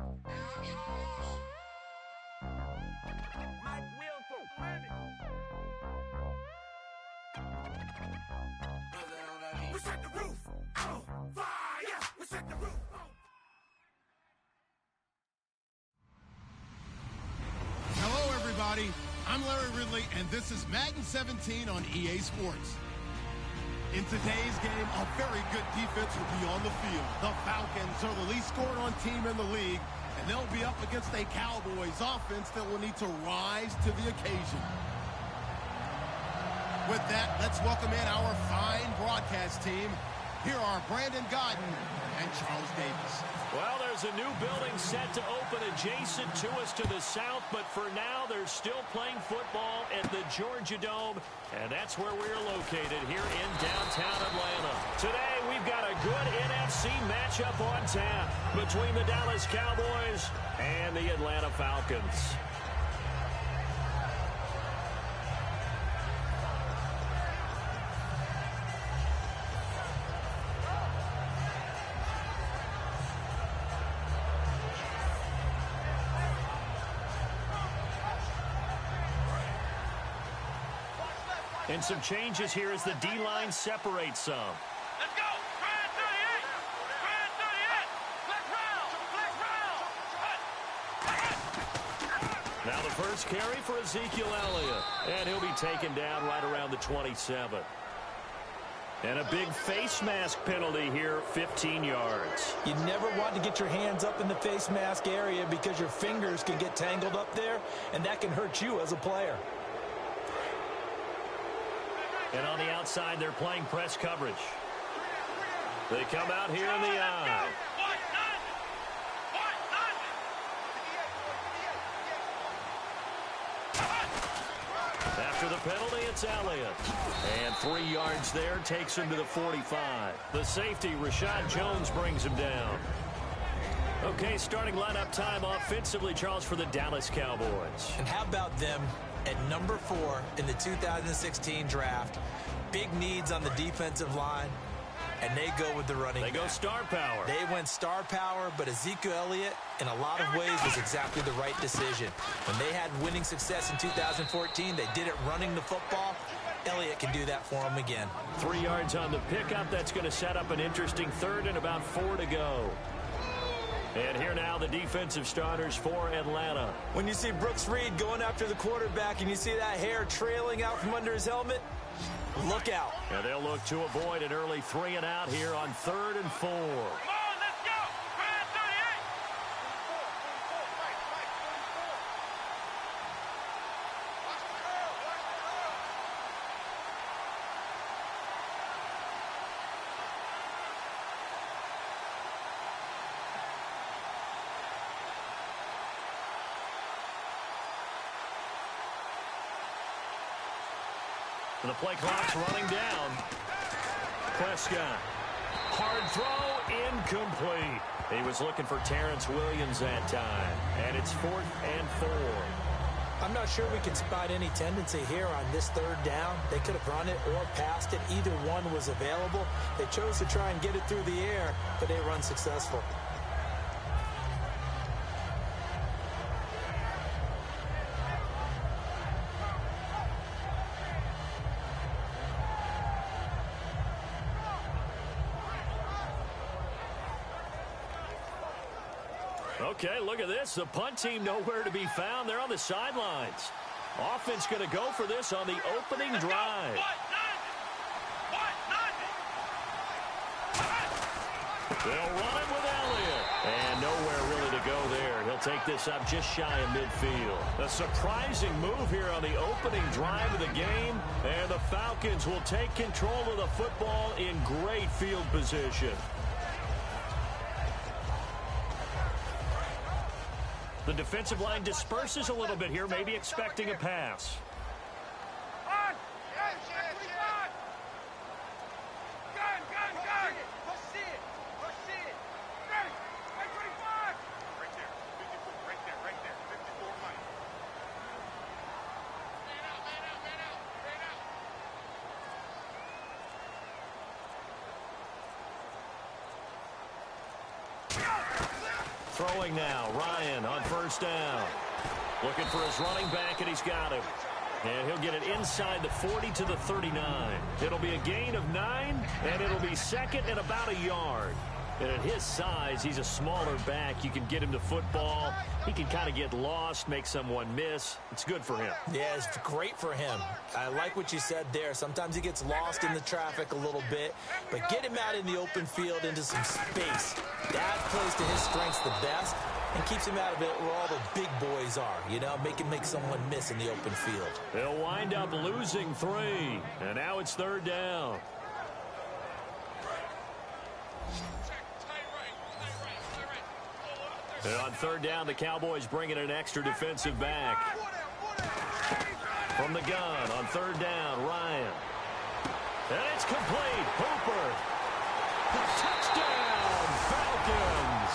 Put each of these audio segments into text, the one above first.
We set the roof on fire. We set the roof on. Hello, everybody. I'm Larry Ridley, and this is Madden 17 on EA Sports. In today's game, a very good defense will be on the field. The Falcons are the least scored on team in the league, and they'll be up against a Cowboys offense that will need to rise to the occasion. With that, let's welcome in our fine broadcast team. Here are Brandon Godden and Charles Davis. Well, there's a new building set to open adjacent to us to the south, but for now, they're still playing football at the Georgia Dome, and that's where we're located here in downtown Atlanta. Today, we've got a good NFC matchup on tap between the Dallas Cowboys and the Atlanta Falcons. And some changes here as the D-line separates some. Let's go! Brand 38! Brand 38! Flex round! Now the first carry for Ezekiel Elliott. And he'll be taken down right around the 27. And a big face mask penalty here, 15 yards. You never want to get your hands up in the face mask area because your fingers can get tangled up there, and that can hurt you as a player. And on the outside, they're playing press coverage. They come out here in the eye. After the penalty, it's Elliott. And 3 yards there takes him to the 45. The safety, Rashad Jones, brings him down. Okay, starting lineup time offensively, Charles, for the Dallas Cowboys. And how about them at number 4 in the 2016 draft? Big needs on the defensive line, and they go with the running back. They go star power. They went star power, but Ezekiel Elliott, in a lot of ways, was exactly the right decision. When they had winning success in 2014, they did it running the football. Elliott can do that for them again. 3 yards on the pickup. That's going to set up an interesting third and about 4 to go. And here now the defensive starters for Atlanta. When you see Brooks Reed going after the quarterback and you see that hair trailing out from under his helmet, look out. And they'll look to avoid an early 3 and out here on 3rd and 4. Come on, let's go! Brand 38! And the play clock's running down. Prescott. Hard throw, incomplete. He was looking for Terrence Williams that time. And it's 4th and 4. I'm not sure we can spot any tendency here on this 3rd down. They could have run it or passed it. Either one was available. They chose to try and get it through the air, but they run successful. Okay, look at this. The punt team nowhere to be found. They're on the sidelines. Offense going to go for this on the opening drive. They'll run it with Elliott. And nowhere really to go there. He'll take this up just shy of midfield. A surprising move here on the opening drive of the game. And the Falcons will take control of the football in great field position. The defensive line disperses a little bit here, maybe expecting a pass. throwing now. Ryan on first down. Looking for his running back, and he's got him. And he'll get it inside the 40 to the 39. It'll be a gain of 9, and it'll be second and about a yard. And at his size, he's a smaller back. You can get him to football. He can kind of get lost, make someone miss. It's good for him. Yeah, it's great for him. I like what you said there. Sometimes he gets lost in the traffic a little bit, but get him out in the open field into some space. That plays to his strengths the best and keeps him out of it where all the big boys are, you know, make him make someone miss in the open field. They'll wind up losing 3, and now it's third down. And on third down, the Cowboys bring in an extra defensive back. From the gun on third down, Ryan. And it's complete. Hooper. Touchdown, Falcons.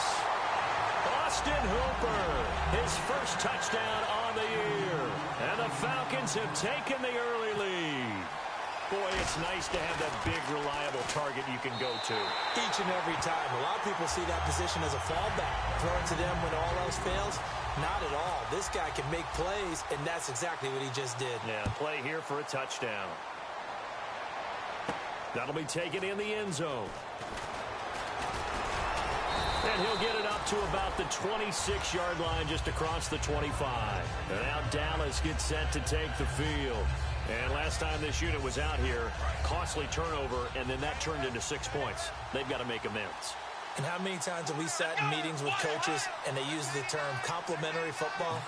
Austin Hooper, his first touchdown on the year. And the Falcons have taken the early lead. Boy, it's nice to have that big, reliable target you can go to. Each and every time. A lot of people see that position as a fallback. Throw it to them when all else fails. Not at all. This guy can make plays, and that's exactly what he just did. Yeah, play here for a touchdown. That'll be taken in the end zone. And he'll get it up to about the 26-yard line just across the 25. And now Dallas gets set to take the field. And last time this unit was out here, costly turnover, and then that turned into 6 points. They've got to make amends. And how many times have we sat in meetings with coaches and they use the term complementary football?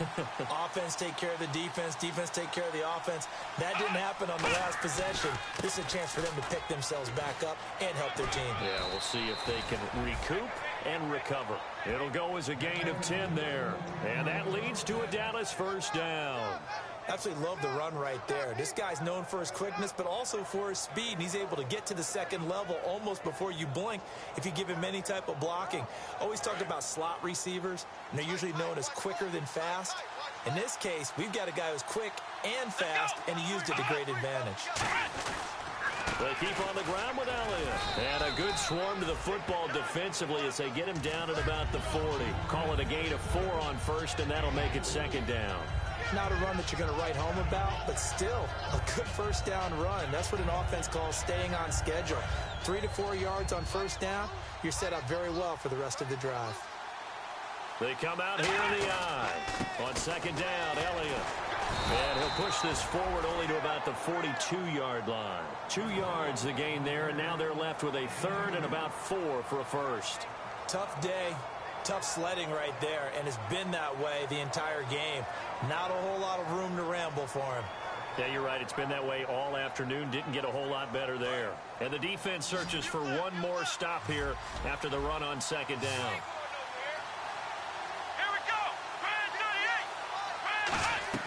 Offense take care of the defense, defense take care of the offense. That didn't happen on the last possession. This is a chance for them to pick themselves back up and help their team. Yeah, we'll see if they can recoup and recover. It'll go as a gain of 10 there. And that leads to a Dallas first down. Absolutely love the run right there. This guy's known for his quickness, but also for his speed. And he's able to get to the second level almost before you blink if you give him any type of blocking. Always talk about slot receivers, and they're usually known as quicker than fast. In this case, we've got a guy who's quick and fast, and he used it to great advantage. They keep on the ground with Elliott. And a good swarm to the football defensively as they get him down at about the 40. Call it a gain of 4 on first, and that'll make it second down. Not a run that you're going to write home about, but still a good first down run. That's what an offense calls staying on schedule. 3 to 4 yards on first down, you're set up very well for the rest of the drive. They come out here in the eye. On second down, Elliott. And he'll push this forward only to about the 42-yard line. 2 yards the gain there, and now they're left with a third and about 4 for a first. Tough day. Tough sledding right there, and it's been that way the entire game. Not a whole lot of room to ramble for him. Yeah, you're right. It's been that way all afternoon. Didn't get a whole lot better there. And the defense searches for one more stop here after the run on second down. Here we go. Brand 38.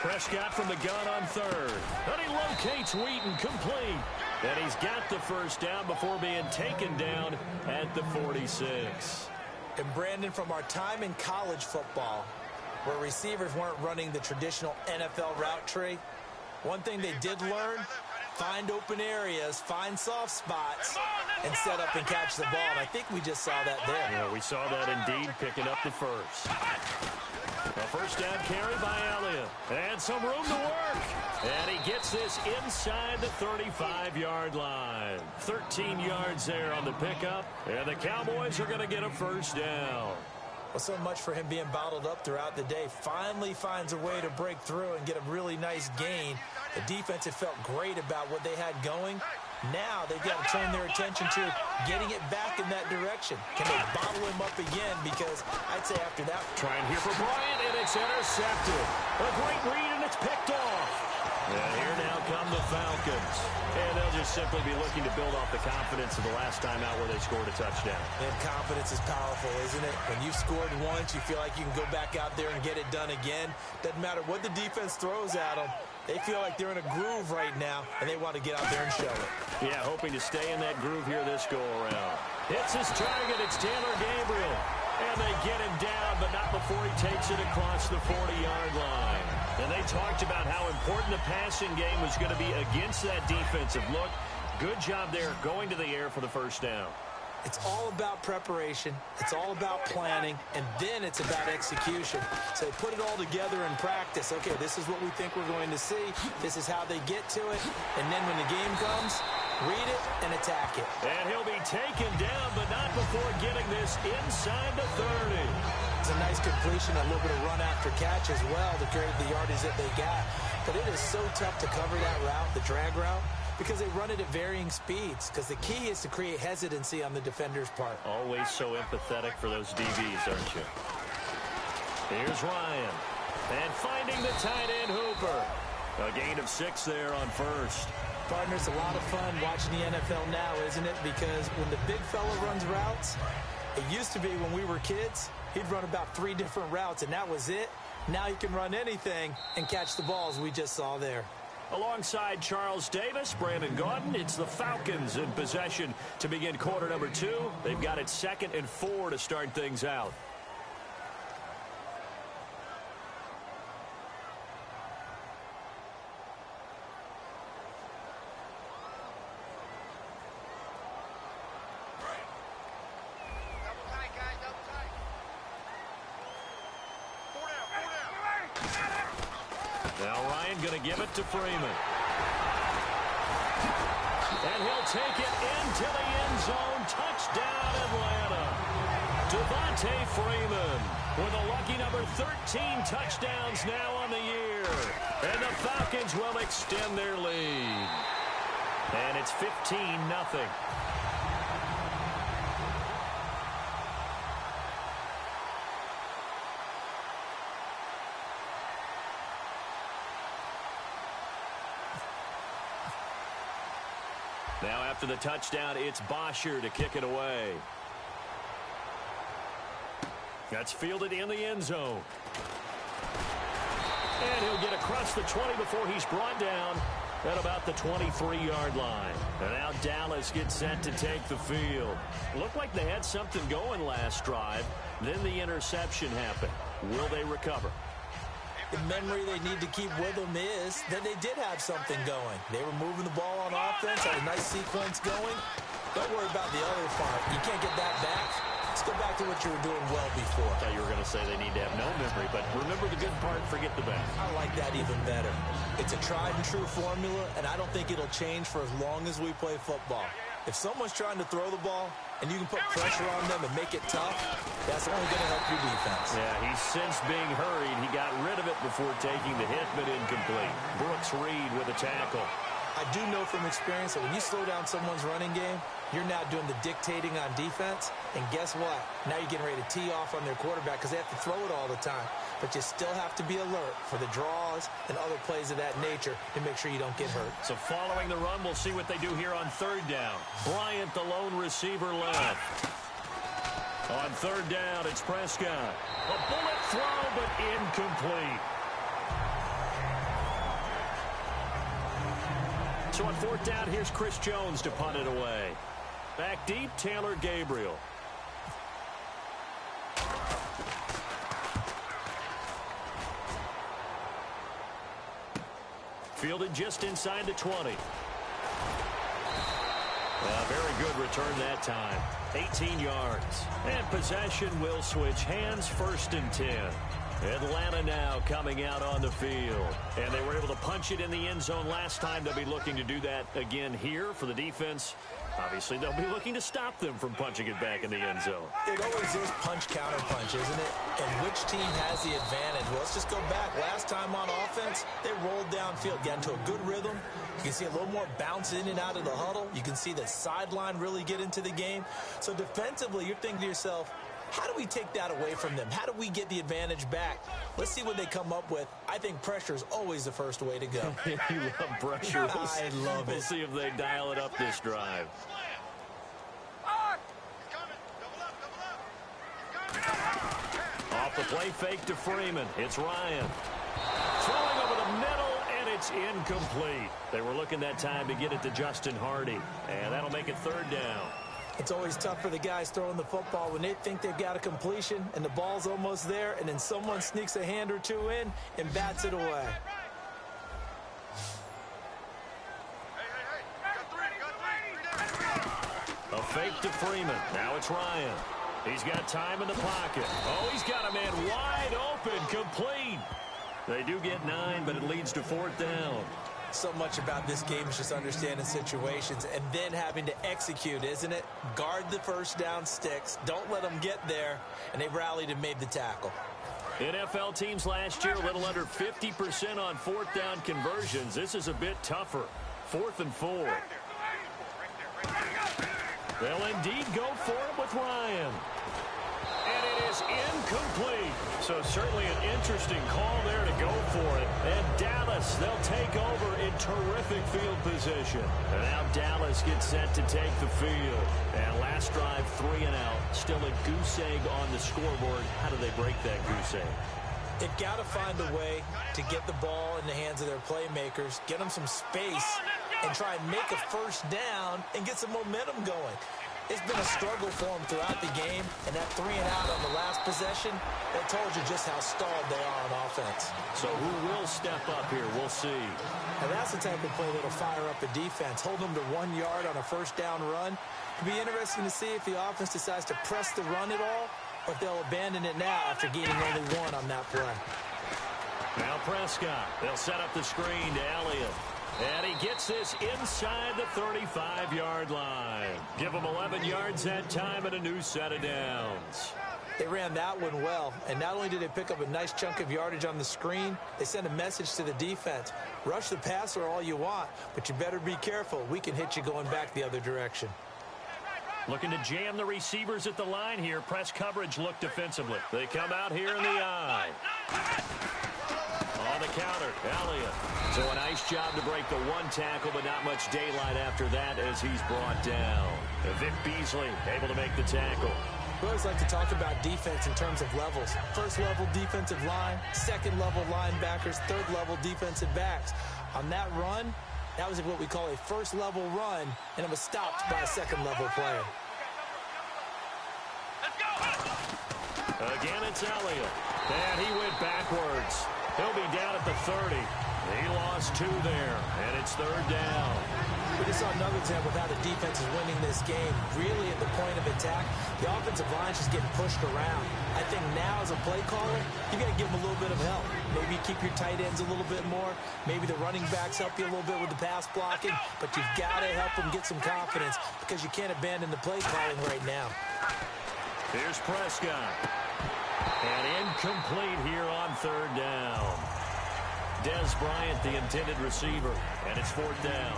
Prescott from the gun on third. And he locates Wheaton complete. And he's got the first down before being taken down at the 46. And Brandon, from our time in college football, where receivers weren't running the traditional NFL route tree, one thing they did learn, find open areas, find soft spots, and set up and catch the ball. And I think we just saw that there. Yeah, we saw that indeed, picking up the first. A first down carry by Elliott. And some room to work. And he gets this inside the 35-yard line. 13 yards there on the pickup. And the Cowboys are going to get a first down. Well, so much for him being bottled up throughout the day. Finally finds a way to break through and get a really nice gain. The defense had felt great about what they had going. Now they've got to turn their attention to getting it back in that direction. Can they bottle him up again? Because I'd say after that. Trying here for Bryant, and it's intercepted. A great read, and it's picked off. And here now come the Falcons. And they'll just simply be looking to build off the confidence of the last time out where they scored a touchdown. And confidence is powerful, isn't it? When you've scored once, you feel like you can go back out there and get it done again. Doesn't matter what the defense throws at them. They feel like they're in a groove right now, and they want to get out there and show it. Yeah, hoping to stay in that groove here this go-around. Hits his target. It's Taylor Gabriel. And they get him down, but not before he takes it across the 40-yard line. And they talked about how important the passing game was going to be against that defensive look. Good job there going to the air for the first down. It's all about preparation. It's all about planning, and then it's about execution. So they put it all together in practice. Okay, this is what we think we're going to see. This is how they get to it. And then when the game comes, read it and attack it. And he'll be taken down, but not before getting this inside the 30. It's a nice completion, a little bit of run after catch as well to create the yardage that they got. But it is so tough to cover that route, the drag route, because they run it at varying speeds. Because the key is to create hesitancy on the defender's part. Always so empathetic for those DBs, aren't you? Here's Ryan. And finding the tight end Hooper. A gain of 6 there on first. Partner, it's a lot of fun watching the NFL now, isn't it? Because when the big fella runs routes, it used to be when we were kids, he'd run about 3 different routes, and that was it. Now he can run anything and catch the balls we just saw there. Alongside Charles Davis, Brandon Gaudin, it's the Falcons in possession to begin quarter number 2. They've got it 2nd and 4 to start things out. Now Ryan going to give it to Freeman. And he'll take it into the end zone. Touchdown, Atlanta. Devontae Freeman with a lucky number 13 touchdowns now on the year. And the Falcons will extend their lead. And it's 15-0. Now after the touchdown, it's Bosher to kick it away. That's fielded in the end zone. And he'll get across the 20 before he's brought down at about the 23-yard line. And now Dallas gets set to take the field. Looked like they had something going last drive. Then the interception happened. Will they recover? The memory they need to keep with them is that they did have something going. They were moving the ball on offense, had a nice sequence going. Don't worry about the other part. You can't get that back. Let's go back to what you were doing well before. I thought you were going to say they need to have no memory, but remember the good part, forget the bad. I like that even better. It's a tried and true formula, and I don't think it'll change for as long as we play football. If someone's trying to throw the ball and you can put pressure on them and make it tough, that's only going to help your defense. Yeah, he's sensed being hurried. He got rid of it before taking the hit, but incomplete. Brooks Reed with a tackle. I do know from experience that when you slow down someone's running game, you're now doing the dictating on defense. And guess what? Now you're getting ready to tee off on their quarterback because they have to throw it all the time. But you still have to be alert for the draws and other plays of that nature to make sure you don't get hurt. So following the run, we'll see what they do here on 3rd down. Bryant, the lone receiver, left. On 3rd down, it's Prescott. A bullet throw, but incomplete. So on 4th down, here's Chris Jones to punt it away. Back deep, Taylor Gabriel. Fielded just inside the 20. Very good return that time. 18 yards. And possession will switch hands, 1st and 10. Atlanta now coming out on the field. And they were able to punch it in the end zone last time. They'll be looking to do that again here for the defense. Obviously, they'll be looking to stop them from punching it back in the end zone. It always is punch-counter-punch, isn't it? And which team has the advantage? Well, let's just go back. Last time on offense, they rolled downfield, got into a good rhythm. You can see a little more bounce in and out of the huddle. You can see the sideline really get into the game. So defensively, you're thinking to yourself, how do we take that away from them? How do we get the advantage back? Let's see what they come up with. I think pressure is always the first way to go. You love pressure. I love it. We'll see if they dial it up this drive. Off the play fake to Freeman. It's Ryan. Throwing over the middle, and it's incomplete. They were looking that time to get it to Justin Hardy. And that'll make it 3rd down. It's always tough for the guys throwing the football when they think they've got a completion and the ball's almost there, and then someone sneaks a hand or two in and bats it away. A fake to Freeman. Now it's Ryan. He's got time in the pocket. Oh, he's got a man wide open, complete. They do get 9, but it leads to 4th down. So much about this game is just understanding situations and then having to execute, isn't it? Guard the first down sticks. Don't let them get there. And they rallied and made the tackle. NFL teams last year a little under 50% on 4th down conversions. This is a bit tougher. 4th and 4. They'll indeed go for it with Ryan. And it is incomplete. So certainly an interesting call there to go for it. And Dallas, they'll take over in terrific field position. And now Dallas gets set to take the field. And last drive, 3 and out. Still a goose egg on the scoreboard. How do they break that goose egg? They've got to find a way to get the ball in the hands of their playmakers, get them some space, and try and make a first down and get some momentum going. It's been a struggle for them throughout the game, and that 3 and out on the last possession, that told you just how stalled they are on offense. So who will step up here? We'll see. And that's the type of play that'll fire up a defense. Hold them to 1 yard on a first down run. It'll be interesting to see if the offense decides to press the run at all, or if they'll abandon it now after gaining only 1 on that play. Now Prescott. They'll set up the screen to Elliott. And he gets this inside the 35-yard line. Give him 11 yards that time and a new set of downs. They ran that one well, and not only did they pick up a nice chunk of yardage on the screen, they sent a message to the defense. Rush the passer all you want, but you better be careful. We can hit you going back the other direction. Looking to jam the receivers at the line here. Press coverage look defensively. They come out here in the eye. On the counter, Elliott. So a nice job to break the 1 tackle, but not much daylight after that as he's brought down. Vic Beasley able to make the tackle. We always like to talk about defense in terms of levels. First level defensive line, second level linebackers, third level defensive backs. On that run, that was what we call a first level run, and it was stopped by a second level player. Again, it's Elliott. And he went backwards. He'll be down at the 30. He lost 2 there, and it's 3rd down. We just saw another example of how the defense is winning this game. Really at the point of attack, the offensive line is just getting pushed around. I think now as a play caller, you got to give them a little bit of help. Maybe keep your tight ends a little bit more. Maybe the running backs help you a little bit with the pass blocking. But you've got to help them get some confidence because you can't abandon the play calling right now. Here's Prescott. And incomplete here on 3rd down. Dez Bryant, the intended receiver, and it's 4th down.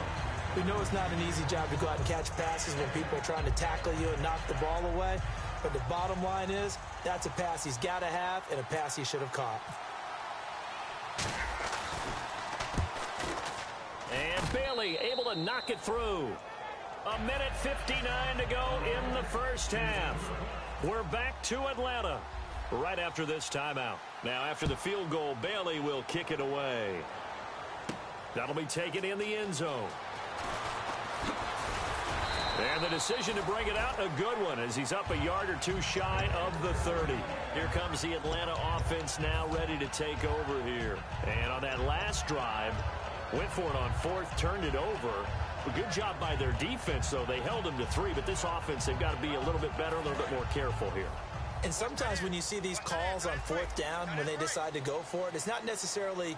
We know it's not an easy job to go out and catch passes when people are trying to tackle you and knock the ball away. But the bottom line is, that's a pass he's got to have and a pass he should have caught. And Bailey able to knock it through. 1:59 to go in the first half. We're back to Atlanta right after this timeout. Now, after the field goal, Bailey will kick it away. That'll be taken in the end zone. And the decision to bring it out, a good one, as he's up a yard or 2 shy of the 30. Here comes the Atlanta offense now ready to take over here. And on that last drive, went for it on 4th, turned it over. A good job by their defense, though. They held them to 3, but this offense, they've got to be a little bit better, a little bit more careful here. And sometimes when you see these calls on 4th down, when they decide to go for it, it's not necessarily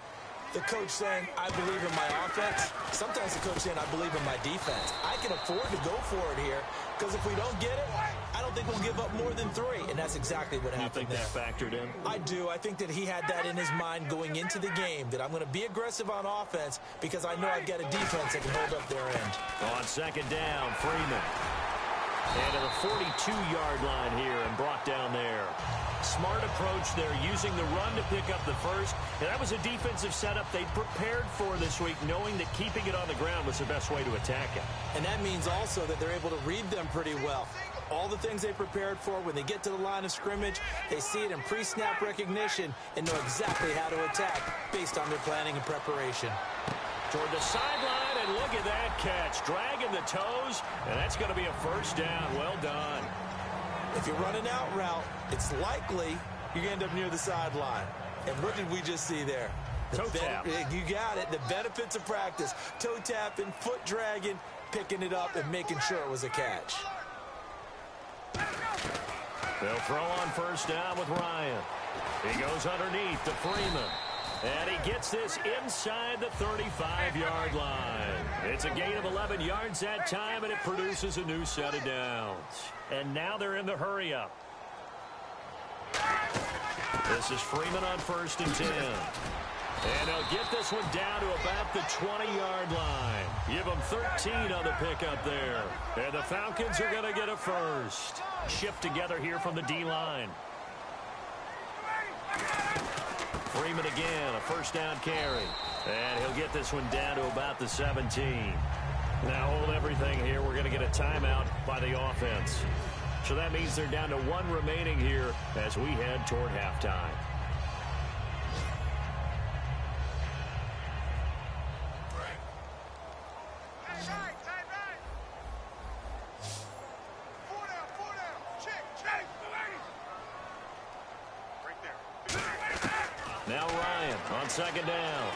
the coach saying, I believe in my offense. Sometimes the coach saying, I believe in my defense. I can afford to go for it here because if we don't get it, I don't think we'll give up more than 3. And that's exactly what happened there. You think that factored in? I do. I think that he had that in his mind going into the game, that I'm going to be aggressive on offense because I know I've got a defense that can hold up their end. On 2nd down, Freeman. And to the 42-yard line here and brought down there. Smart approach there, using the run to pick up the first. And that was a defensive setup they prepared for this week, knowing that keeping it on the ground was the best way to attack it. And that means also that they're able to read them pretty well. All the things they prepared for, when they get to the line of scrimmage, they see it in pre-snap recognition and know exactly how to attack based on their planning and preparation. Toward the sideline, and look at that catch. Dragging the toes, and that's going to be a first down. Well done. If you run an out route, it's likely you're going to end up near the sideline. And what did we just see there? Toe tap. You got it. The benefits of practice. Toe tapping, foot dragging, picking it up, and making sure it was a catch. They'll throw on first down with Ryan. He goes underneath to Freeman. And he gets this inside the 35-yard line. It's a gain of 11 yards that time, and it produces a new set of downs. And now they're in the hurry-up. This is Freeman on first and 10. And he'll get this one down to about the 20-yard line. Give them 13 on the pickup there. And the Falcons are going to get a first. Shift together here from the D-line. Freeman again, a first down carry. And he'll get this one down to about the 17. Now hold everything here. We're going to get a timeout by the offense. So that means they're down to one remaining here as we head toward halftime. Now Ryan on second down.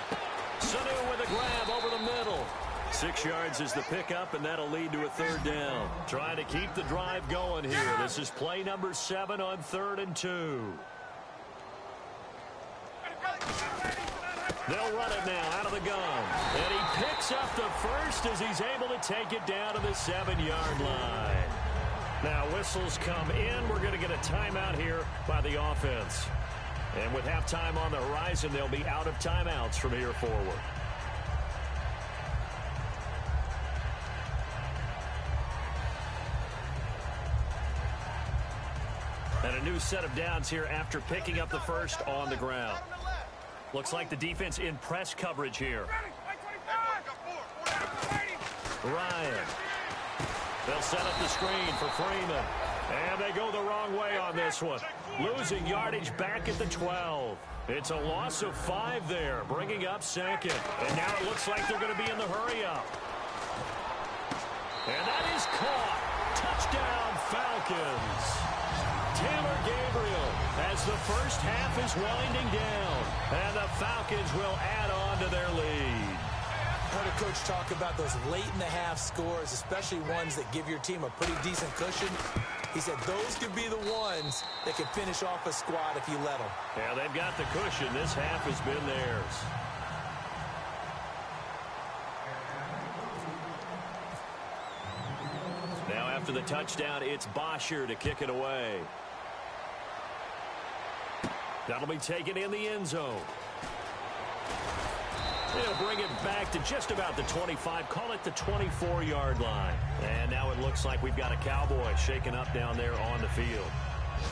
Sanu with a grab over the middle. 6 yards is the pickup, and that'll lead to a third down. Trying to keep the drive going here. This is play number 7 on 3rd and 2. They'll run it now out of the gun. And he picks up the first as he's able to take it down to the 7-yard line. Now whistles come in. We're going to get a timeout here by the offense. And with halftime on the horizon, they'll be out of timeouts from here forward. And a new set of downs here after picking up the first on the ground. Looks like the defense in press coverage here. Ryan. They'll set up the screen for Freeman. And they go the wrong way on this one. Losing yardage back at the 12. It's a loss of 5 there, bringing up second. And now it looks like they're going to be in the hurry-up. And that is caught. Touchdown, Falcons. Taylor Gabriel as the first half is winding down. And the Falcons will add on to their lead. Heard a coach talk about those late-in-the-half scores, especially ones that give your team a pretty decent cushion. He said those could be the ones that could finish off a squad if you let them. Yeah, they've got the cushion. This half has been theirs. Now after the touchdown, it's Bosher to kick it away. That'll be taken in the end zone. They'll bring it back to just about the 25, call it the 24-yard line. And now it looks like we've got a Cowboy shaken up down there on the field.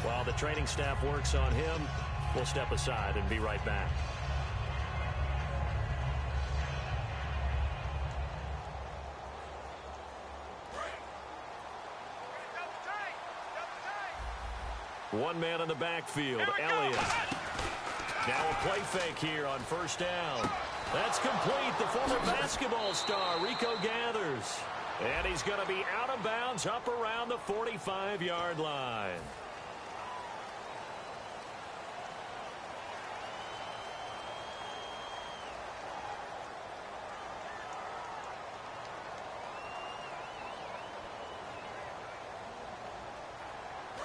While the training staff works on him, we'll step aside and be right back. One man in the backfield, Elliott. Now a play fake here on first down. That's complete. The former basketball star, Rico Gathers. And he's going to be out of bounds up around the 45-yard line.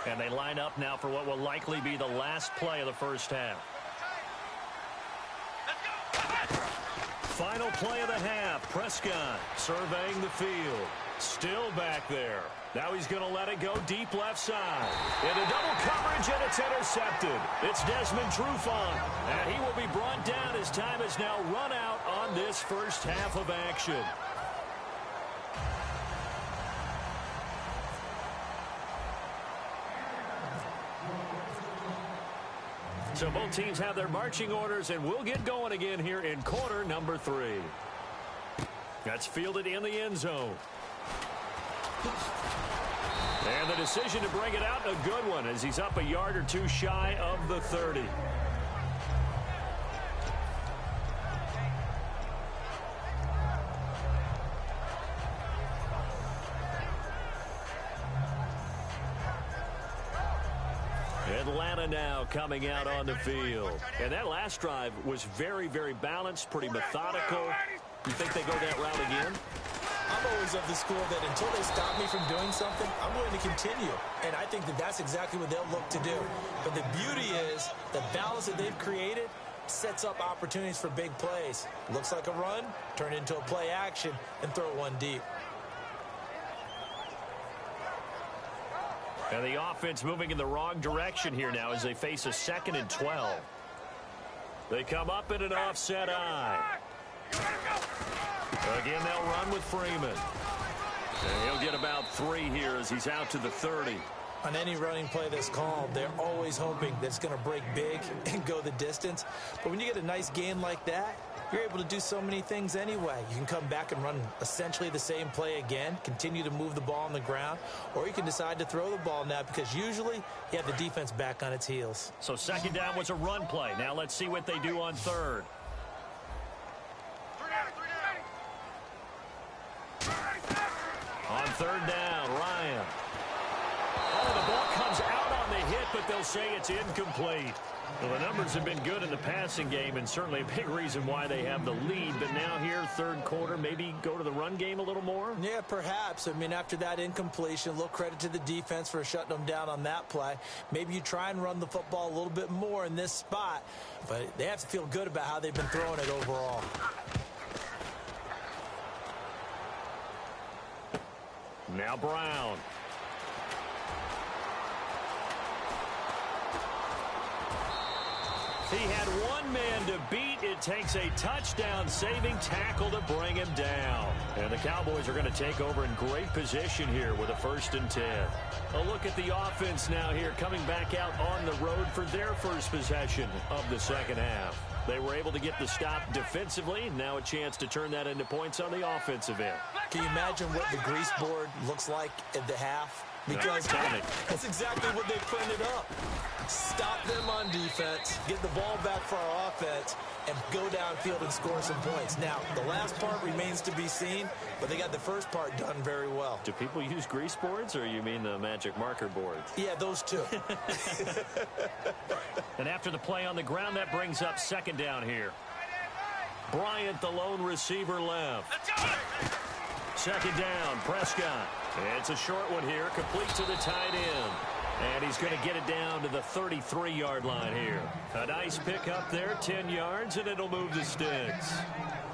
And they line up now for what will likely be the last play of the first half. Final play of the half. Prescott surveying the field. Still back there. Now he's going to let it go deep left side. Into double coverage, and it's intercepted. It's Desmond Trufant. And he will be brought down as time has now run out on this first half of action. So both teams have their marching orders, and we'll get going again here in quarter number 3. That's fielded in the end zone. And the decision to bring it out, a good one, as he's up a yard or two shy of the 30. Atlanta now coming out on the field. And that last drive was very, very balanced, pretty methodical. You think they go that route again? I'm always of the school that until they stop me from doing something, I'm going to continue. And I think that that's exactly what they'll look to do. But the beauty is the balance that they've created sets up opportunities for big plays. Looks like a run, turn into a play action, and throw one deep. And the offense moving in the wrong direction here now as they face a 2nd and 12. They come up in an offset eye. Again, they'll run with Freeman. And he'll get about 3 here as he's out to the 30. On any running play that's called, they're always hoping that it's going to break big and go the distance. But when you get a nice gain like that, you're able to do so many things anyway. You can come back and run essentially the same play again, continue to move the ball on the ground, or you can decide to throw the ball now because usually you have the defense back on its heels. So 2nd down was a run play. Now let's see what they do on 3rd. On 3rd down, Ryan. Oh, the ball comes out on the hit, but they'll say it's incomplete. Well, the numbers have been good in the passing game, and certainly a big reason why they have the lead. But now here, 3rd quarter, maybe go to the run game a little more? Yeah, perhaps. I mean, after that incompletion, a little credit to the defense for shutting them down on that play. Maybe you try and run the football a little bit more in this spot, but they have to feel good about how they've been throwing it overall. Now Brown. He had one man to beat. It takes a touchdown-saving tackle to bring him down. And the Cowboys are going to take over in great position here with a 1st and 10. A look at the offense now here coming back out on the road for their first possession of the 2nd half. They were able to get the stop defensively. Now a chance to turn that into points on the offensive end. Can you imagine what the grease board looks like at the half? Because that's exactly what they printed up. Stop them on defense, get the ball back for our offense, and go downfield and score some points. Now, the last part remains to be seen, but they got the first part done very well. Do people use grease boards, or you mean the magic marker boards? Yeah, those two. And after the play on the ground, that brings up 2nd down here. Bryant, the lone receiver, left. 2nd down, Prescott. It's a short one here, complete to the tight end. And he's going to get it down to the 33-yard line here. A nice pick up there, 10 yards, and it'll move the sticks.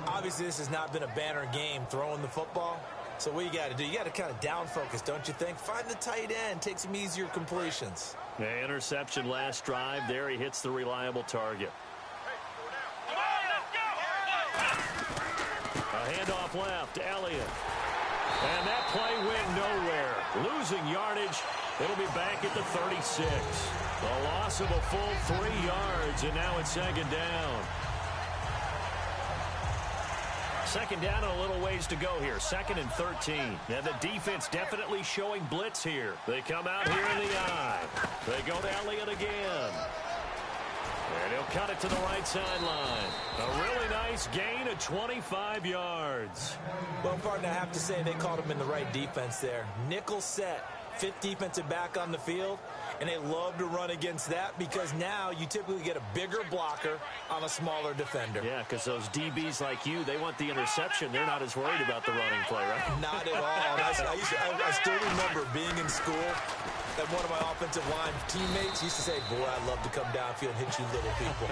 Obviously, this has not been a banner game throwing the football. So what you got to do, you got to kind of down focus, don't you think? Find the tight end, take some easier completions. The interception last drive there. He hits the reliable target. A handoff left to Elliott. And that play went nowhere. Losing yardage. It'll be back at the 36. A loss of a full 3 yards, and now it's 2nd down. 2nd down and a little ways to go here. 2nd and 13. Now the defense definitely showing blitz here. They come out here in the eye. They go to Elliott again. And he'll cut it to the right sideline. A really nice gain of 25 yards. Well, partner, I have to say they caught him in the right defense there. Nickel set. 5th defensive back on the field, and they love to run against that because now you typically get a bigger blocker on a smaller defender. Yeah, because those DBs like you, they want the interception. They're not as worried about the running play, right? Not at all. I still remember being in school, and one of my offensive line teammates used to say, boy, I'd love to come downfield and hit you little people.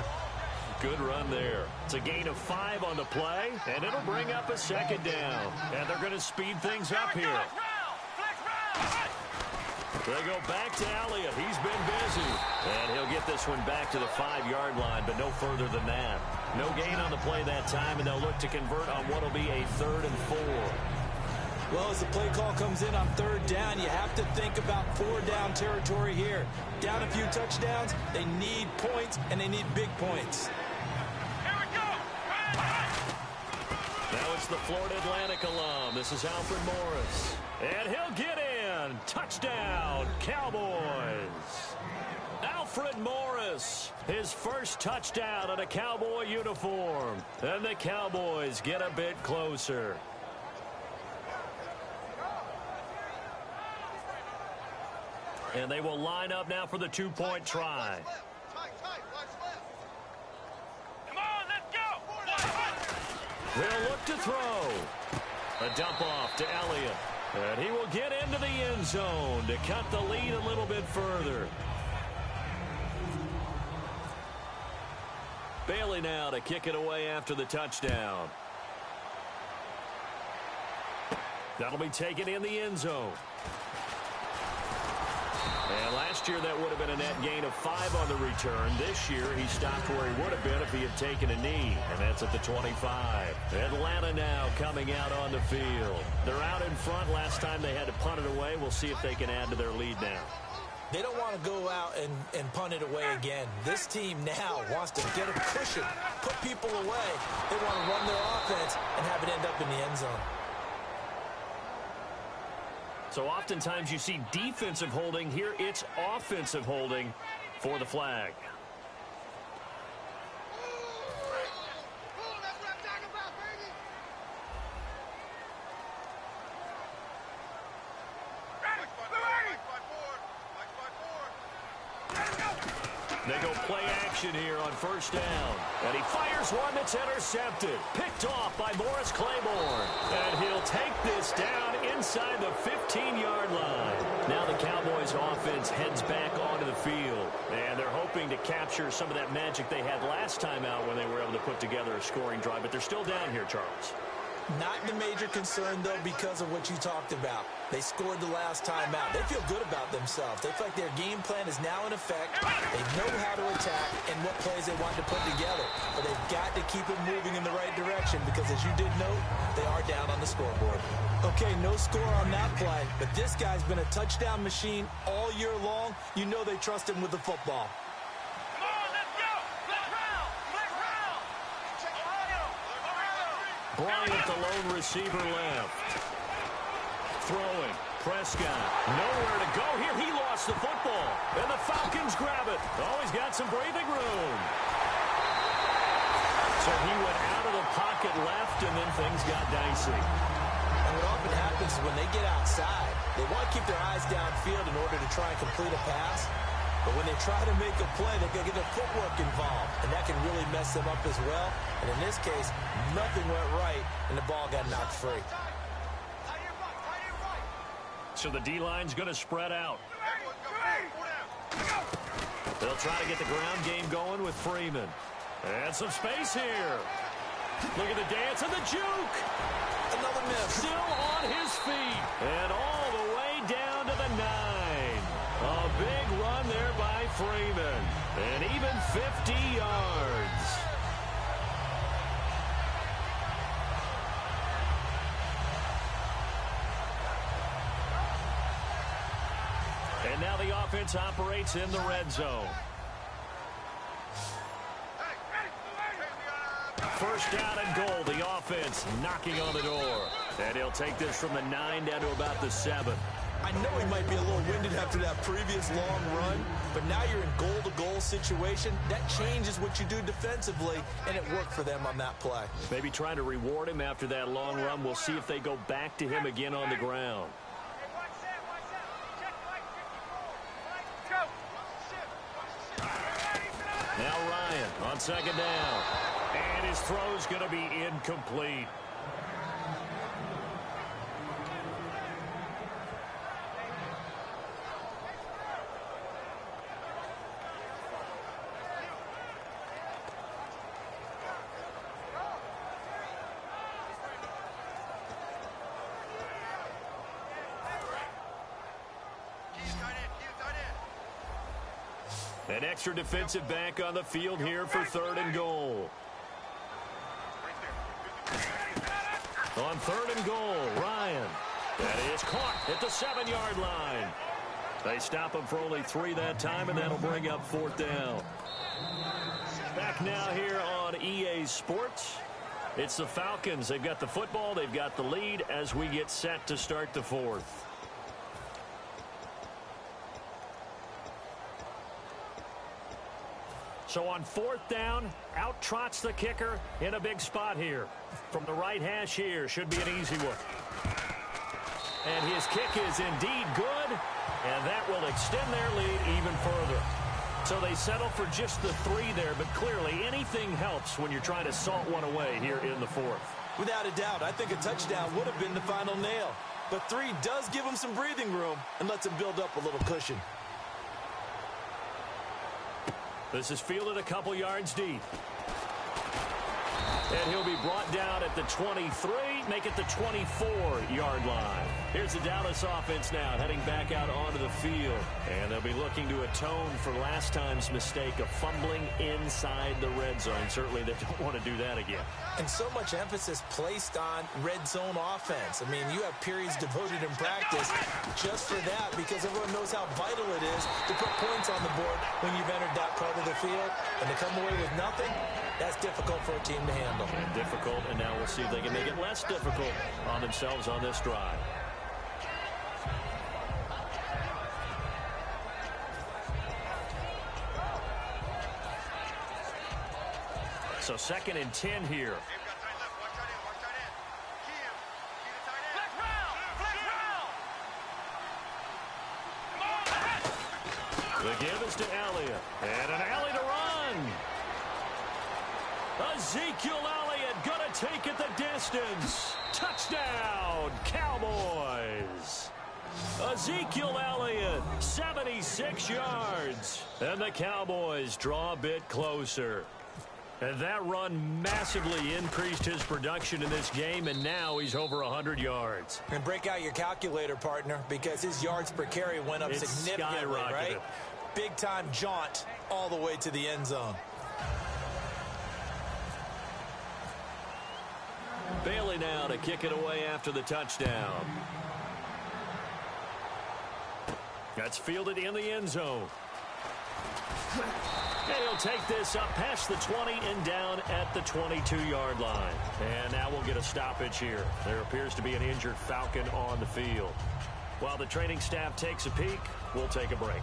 Good run there. It's a gain of 5 on the play, and it'll bring up a 2nd down. And they're going to speed things up here. They go back to Elliott. He's been busy. And he'll get this one back to the 5-yard line, but no further than that. No gain on the play that time, and they'll look to convert on what will be a 3rd and 4. Well, as the play call comes in on 3rd down, you have to think about 4-down territory here. Down a few touchdowns, they need points, and they need big points. Here we go. Now it's the Florida Atlantic alum. This is Alfred Morris. And he'll get in. Touchdown, Cowboys. Alfred Morris, his first touchdown in a Cowboy uniform. And the Cowboys get a bit closer. And they will line up now for the 2-point try. Come on, let's go. They'll look to throw. A dump off to Elliott. And he will get into the end zone to cut the lead a little bit further. Bailey now to kick it away after the touchdown. That'll be taken in the end zone. And last year that would have been a net gain of 5 on the return. This year he stopped where he would have been if he had taken a knee. And that's at the 25. Atlanta now coming out on the field. They're out in front. Last time they had to punt it away. We'll see if they can add to their lead now. They don't want to go out and punt it away again. This team now wants to get a cushion, put people away. They want to run their offense and have it end up in the end zone. So oftentimes you see defensive holding. Here it's offensive holding for the flag. They go play action here on first down. And he fires one that's intercepted. Picked off by Morris Claiborne. And he'll take this down inside the 15-yard line. Now the Cowboys offense heads back onto the field. And they're hoping to capture some of that magic they had last time out when they were able to put together a scoring drive. But they're still down here, Charles. Not the major concern, though, because of what you talked about. They scored the last time out. They feel good about themselves. They feel like their game plan is now in effect. They know how to attack and what plays they want to put together. But they've got to keep it moving in the right direction because, as you did note, they are down on the scoreboard. Okay, no score on that play, but this guy's been a touchdown machine all year long. You know they trust him with the football. Bryant, the lone receiver, left. Throwing. Prescott. Nowhere to go here. He lost the football. And the Falcons grab it. Oh, he's got some breathing room. So he went out of the pocket left, and then things got dicey. And what often happens is when they get outside, they want to keep their eyes downfield in order to try and complete a pass. But when they try to make a play, they're going to get their footwork involved. And that can really mess them up as well. And in this case, nothing went right, and the ball got knocked free. So the D-line's going to spread out. They'll try to get the ground game going with Freeman. And some space here. Look at the dance and the juke. Another miss. Still on his feet. And all the way down to the 9. A big run there by Freeman. And even 50 yards. And now the offense operates in the red zone. First down and goal. The offense knocking on the door. And he'll take this from the 9 down to about the 7. I know he might be a little winded after that previous long run, but now you're in goal-to-goal situation. That changes what you do defensively, and it worked for them on that play. Maybe trying to reward him after that long run. We'll see if they go back to him again on the ground. Now Ryan on second down. And his throw's going to be incomplete. An extra defensive back on the field here for 3rd and goal. On 3rd and goal, Ryan. That is caught at the 7-yard line. They stop him for only 3 that time, and that'll bring up 4th down. Back now here on EA Sports. It's the Falcons. They've got the football. They've got the lead as we get set to start the 4th. So on 4th down, out trots the kicker in a big spot here. From the right hash here, should be an easy one. And his kick is indeed good, and that will extend their lead even further. So they settle for just the 3 there, but clearly anything helps when you're trying to salt one away here in the 4th. Without a doubt, I think a touchdown would have been the final nail. But 3 does give him some breathing room and lets him build up a little cushion. This is fielded a couple yards deep. And he'll be brought down at the 23, make it the 24-yard line. Here's the Dallas offense now heading back out onto the field. And they'll be looking to atone for last time's mistake of fumbling inside the red zone. Certainly they don't want to do that again. And so much emphasis placed on red zone offense. I mean, you have periods devoted in practice just for that because everyone knows how vital it is to put points on the board when you've entered that part of the field. And to come away with nothing, that's difficult for a team to handle. And difficult, and now we'll see if they can make it less difficult on themselves on this drive. So 2nd and 10 here. The give is to Elliott. And an alley to run. Ezekiel Elliott going to take it the distance. Touchdown, Cowboys. Ezekiel Elliott, 76 yards. And the Cowboys draw a bit closer. And that run massively increased his production in this game, and now he's over 100 yards. And break out your calculator, partner, because his yards per carry went up significantly, right? Big-time jaunt all the way to the end zone. Bailey now to kick it away after the touchdown. That's fielded in the end zone. And he'll take this up past the 20 and down at the 22-yard line. And now we'll get a stoppage here. There appears to be an injured Falcon on the field. While the training staff takes a peek, we'll take a break.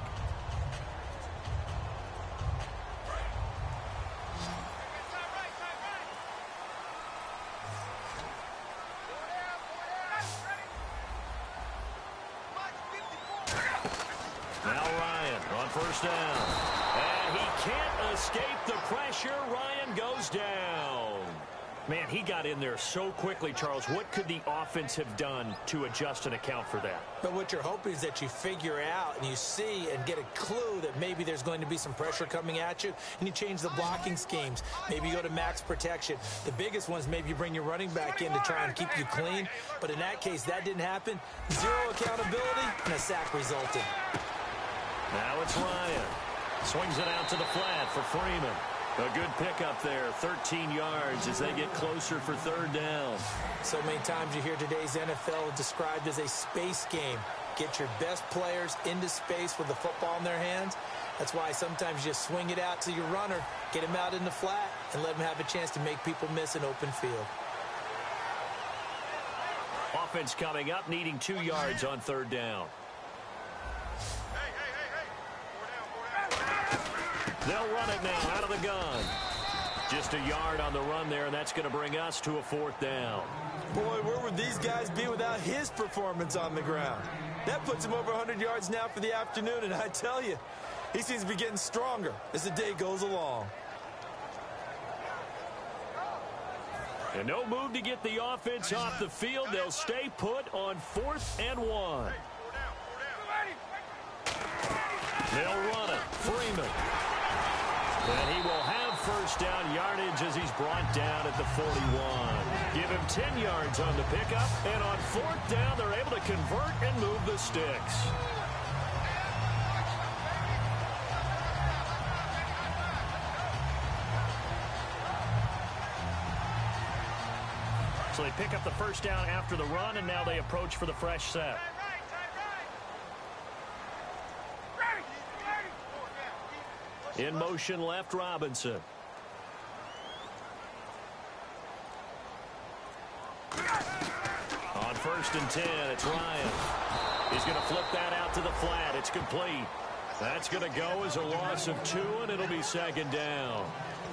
Now Ryan on first down. And he can't escape the pressure. Ryan goes down. Man, he got in there so quickly, Charles. What could the offense have done to adjust and account for that? But what you're hoping is that you figure out and you see and get a clue that maybe there's going to be some pressure coming at you, and you change the blocking schemes. Maybe you go to max protection. The biggest ones, maybe you bring your running back in to try and keep you clean. But in that case, that didn't happen. Zero accountability, and a sack resulted. Now it's Ryan. Swings it out to the flat for Freeman. A good pickup there, 13 yards as they get closer for third down. So many times you hear today's NFL described as a space game. Get your best players into space with the football in their hands. That's why sometimes you just swing it out to your runner, get him out in the flat, and let him have a chance to make people miss an open field. Offense coming up, needing 2 yards on third down. They'll run it now out of the gun. Just a yard on the run there, and that's going to bring us to a fourth down. Boy, where would these guys be without his performance on the ground? That puts him over 100 yards now for the afternoon, and I tell you, he seems to be getting stronger as the day goes along. And no move to get the offense off the field. They'll stay put on 4th and 1. They'll run it. Freeman. And he will have first down yardage as he's brought down at the 41. Give him 10 yards on the pickup. And on 4th down, they're able to convert and move the sticks. So they pick up the first down after the run, and now they approach for the fresh set. In motion left, Robinson. On 1st and 10, it's Ryan. He's going to flip that out to the flat. It's complete. That's going to go as a loss of 2, and it'll be 2nd down.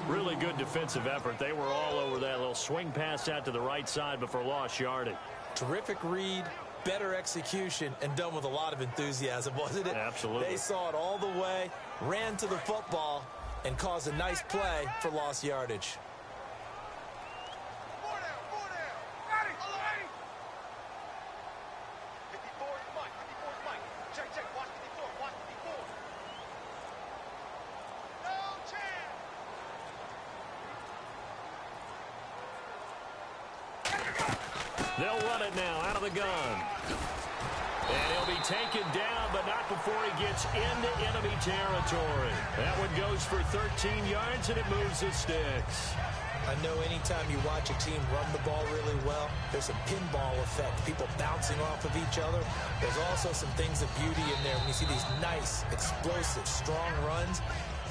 Really good defensive effort. They were all over that little swing pass out to the right side before lost yardage. Terrific read, better execution, and done with a lot of enthusiasm, wasn't it? Absolutely. They saw it all the way, ran to the football, and caused a nice play for lost yardage. They'll run it now out of the gun. And he'll be taken down, but not before he gets into enemy territory. That one goes for 13 yards, and it moves the sticks. I know anytime you watch a team run the ball really well, there's a pinball effect, people bouncing off of each other. There's also some things of beauty in there when you see these nice, explosive, strong runs.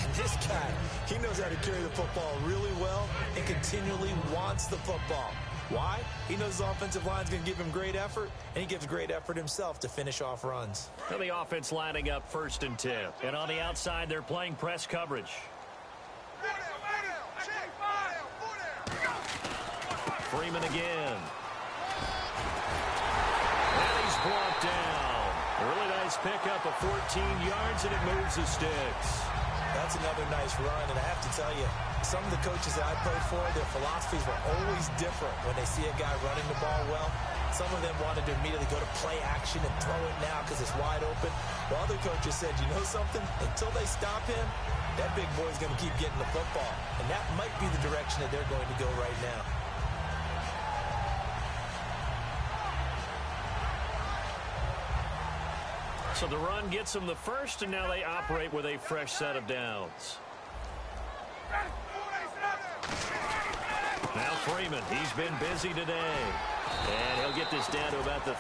And this guy, he knows how to carry the football really well and continually wants the football. Why? He knows his offensive line's going to give him great effort, and he gives great effort himself to finish off runs. And the offense lining up 1st and 10. And on the outside, they're playing press coverage. Freeman again. And he's brought down. A really nice pickup of 14 yards, and it moves the sticks. That's another nice run, and I have to tell you, some of the coaches that I played for, their philosophies were always different when they see a guy running the ball well. Some of them wanted to immediately go to play action and throw it now because it's wide open. While other coaches said, you know something? Until they stop him, that big boy's going to keep getting the football. And that might be the direction that they're going to go right now. So the run gets them the first, and now they operate with a fresh set of downs. Now Freeman, he's been busy today. And he'll get this down to about the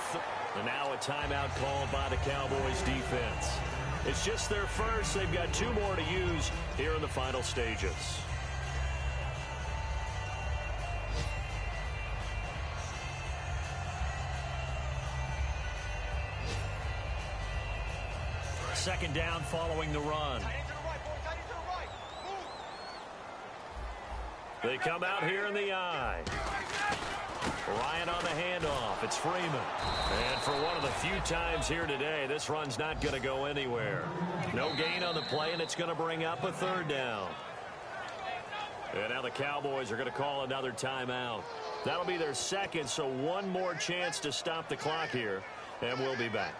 and now a timeout called by the Cowboys defense. It's just their first. They've got 2 more to use here in the final stages. Second down following the run. They come out here in the eye. Ryan on the handoff. It's Freeman. And for one of the few times here today, this run's not going to go anywhere. No gain on the play, and it's going to bring up a 3rd down. And now the Cowboys are going to call another timeout. That'll be their second, so one more chance to stop the clock here, and we'll be back.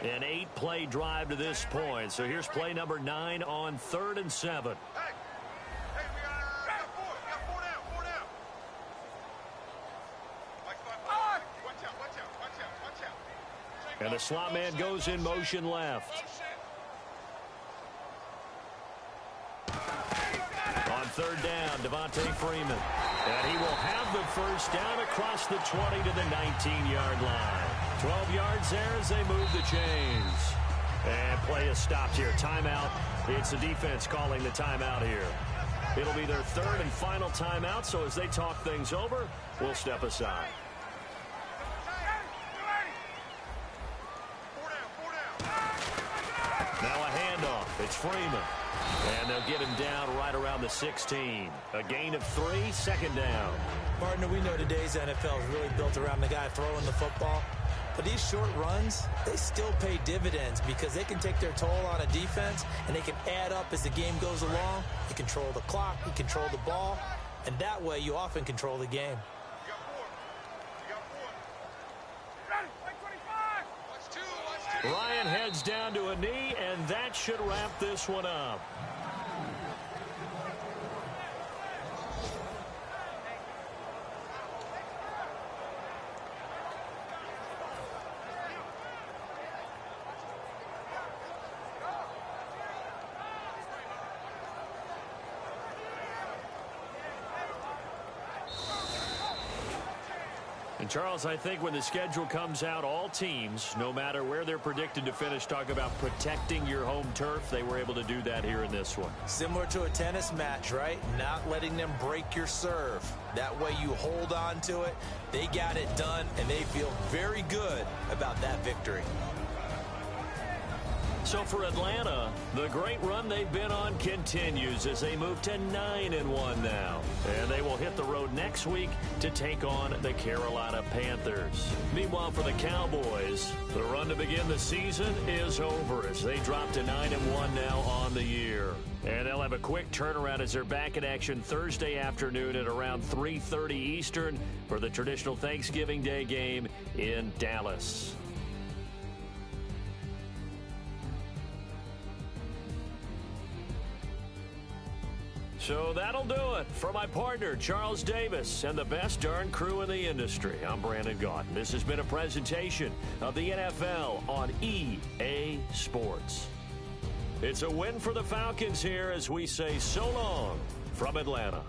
An 8-play drive to this point. So here's play number 9 on 3rd and 7. Hey, we got 4 down, 4 down. Watch out. And the slot man goes in motion left. On 3rd down, Devontae Freeman. And he will have the first down across the 20 to the 19-yard line. 12 yards there as they move the chains. And play is stopped here. Timeout. It's the defense calling the timeout here. It'll be their 3rd and final timeout, so as they talk things over, we'll step aside. Now a handoff. It's Freeman. And they'll get him down right around the 16. A gain of 3, 2nd down. Partner, we know today's NFL is really built around the guy throwing the football. But these short runs, they still pay dividends because they can take their toll on a defense and they can add up as the game goes along. You control the clock, you control the ball, and that way you often control the game. Ryan heads down to a knee, and that should wrap this one up. And Charles, I think when the schedule comes out, all teams, no matter where they're predicted to finish, talk about protecting your home turf. They were able to do that here in this one. Similar to a tennis match, right? Not letting them break your serve. That way you hold on to it. They got it done, and they feel very good about that victory. So for Atlanta, the great run they've been on continues as they move to 9-1 now. And they will hit the road next week to take on the Carolina Panthers. Meanwhile, for the Cowboys, the run to begin the season is over as they drop to 9-1 now on the year. And they'll have a quick turnaround as they're back in action Thursday afternoon at around 3:30 Eastern for the traditional Thanksgiving Day game in Dallas. So that'll do it. For my partner, Charles Davis, and the best darn crew in the industry, I'm Brandon Gaudin. This has been a presentation of the NFL on EA Sports. It's a win for the Falcons here as we say so long from Atlanta.